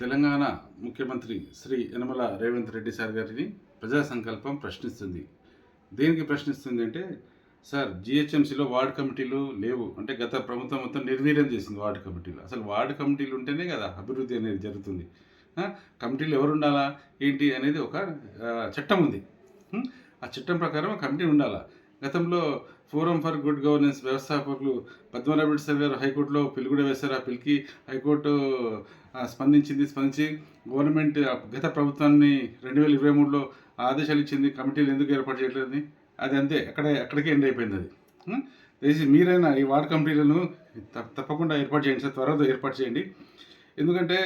తెలంగాణ ముఖ్యమంత్రి శ్రీ యనమల రేవంత్ రెడ్డి సార్ గారిని ప్రజా సంకల్పం ప్రశ్నిస్తుంది. దేనికి ప్రశ్నిస్తుంది అంటే, సార్ జిహెచ్ఎంసీలో వార్డు కమిటీలు లేవు అంటే గత ప్రభుత్వం మొత్తం నిర్వీర్యం చేసింది వార్డు కమిటీలు. అసలు వార్డు కమిటీలు ఉంటేనే కదా అభివృద్ధి అనేది జరుగుతుంది. కమిటీలు ఎవరు ఉండాలా ఏంటి అనేది ఒక చట్టం ఉంది. ఆ చట్టం ప్రకారం కమిటీ ఉండాలా. గతంలో ఫోరం ఫర్ గుడ్ గవర్నెన్స్ వ్యవస్థాపకులు పద్మనాభరెడ్డి సార్ గారు హైకోర్టులో పిల్ కూడా వేశారు. ఆ పిల్కి హైకోర్టు స్పందించి గవర్నమెంట్ గత ప్రభుత్వాన్ని 2023లో ఆదేశాలు ఇచ్చింది. కమిటీలు ఎందుకు ఏర్పాటు చేయట్లేదని అది అంతే అక్కడికే ఎండ్ అయిపోయింది. అది దయచేసి మీరైనా ఈ వార్డు కమిటీలను తప్పకుండా ఏర్పాటు చేయండి సార్, త్వరగా ఏర్పాటు చేయండి. ఎందుకంటే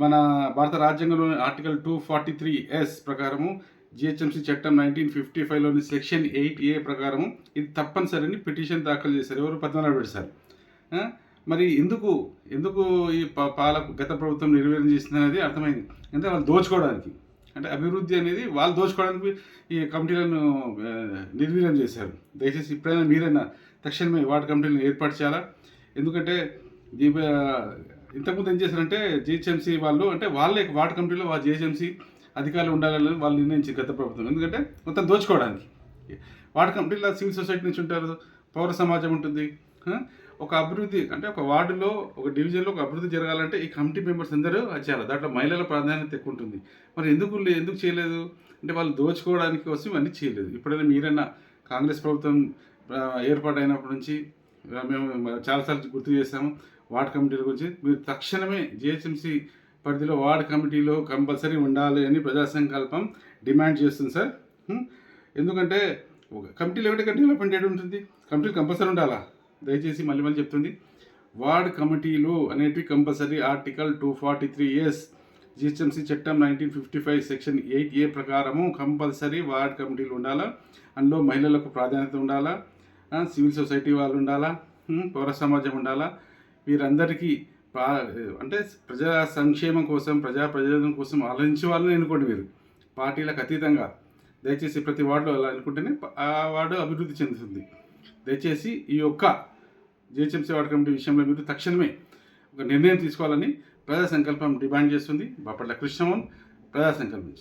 మన భారత రాజ్యాంగంలోని ఆర్టికల్ 243(s) ప్రకారము జిహెచ్ఎంసీ చట్టం 1955లోని సెక్షన్ 8A ప్రకారము ఇది తప్పనిసరిని పిటిషన్ దాఖలు చేశారు. ఎవరు? పద్మనాభరెడ్డి సార్. మరి ఎందుకు ఈ గత ప్రభుత్వం నిర్వీర్యం చేసింది అనేది అర్థమైంది. అంటే వాళ్ళు దోచుకోవడానికి, అంటే అభివృద్ధి అనేది వాళ్ళు దోచుకోవడానికి ఈ కమిటీలను నిర్వీర్యం చేశారు. దయచేసి ఇప్పుడైనా మీరైనా తక్షణమే వార్డు కమిటీలను ఏర్పాటు చేయాలా. ఎందుకంటే ఇంతకుముందు ఏం చేశారంటే జిహెచ్ఎంసీ వాళ్ళు అంటే వాళ్ళే వార్డు కమిటీలో జిహెచ్ఎంసీ అధికారులు ఉండాలని వాళ్ళు నిర్ణయించి గత ప్రభుత్వం. ఎందుకంటే మొత్తం దోచుకోవడానికి. వార్డు కమిటీలో సివిల్ సొసైటీ నుంచి ఉంటారు, పౌర సమాజం ఉంటుంది. ఒక అభివృద్ధి అంటే ఒక వార్డులో ఒక డివిజన్లో ఒక అభివృద్ధి జరగాలంటే ఈ కమిటీ మెంబర్స్ అందరూ చేయాలి. దాంట్లో మహిళల ప్రాధాన్యత ఎక్కువ ఉంటుంది. మరి ఎందుకు చేయలేదు అంటే వాళ్ళు దోచుకోవడానికి కోసం ఇవన్నీ చేయలేదు. ఇప్పుడైనా మీరైనా కాంగ్రెస్ ప్రభుత్వం ఏర్పాటైనప్పటి నుంచి మేము చాలాసార్లు గుర్తు చేస్తాము వార్డు కమిటీల గురించి. మీరు తక్షణమే జిహెచ్ఎంసీ పరిధిలో వార్డు కమిటీలో కంపల్సరీ ఉండాలి అని ప్రజా సంకల్పం డిమాండ్ చేస్తుంది సార్. ఎందుకంటే ఒక కమిటీలో ఏమిటి డెవలప్మెంట్ ఏడు ఉంటుంది, కమిటీలు కంపల్సరీ ఉండాలా. దయచేసి మళ్ళీ చెప్తుంది, వార్డు కమిటీలు అనేటివి కంపల్సరీ ఆర్టికల్ 243(s) జిహెచ్ఎంసీ చట్టం 1955 సెక్షన్ 8A ప్రకారము కంపల్సరీ వార్డు కమిటీలు ఉండాలా. అందులో మహిళలకు ప్రాధాన్యత ఉండాలా, సివిల్ సొసైటీ వాళ్ళు ఉండాలా, పౌర సమాజం ఉండాలా. వీరందరికీ అంటే ప్రజా సంక్షేమం కోసం ప్రయోజనం కోసం ఆలోచించే వాళ్ళని ఎన్నుకోండి. మీరు పార్టీలకు అతీతంగా దయచేసి ప్రతి వార్డులో అలా అనుకుంటేనే ఆ వార్డు అభివృద్ధి చెందుతుంది. దయచేసి ఈ యొక్క జిహెచ్ఎంసీ వార్డు కమిటీ విషయంలో మీరు తక్షణమే ఒక నిర్ణయం తీసుకోవాలని ప్రజా సంకల్పం డిమాండ్ చేస్తుంది. బాపట్ల కృష్ణమోహన్, ప్రజా సంకల్పం.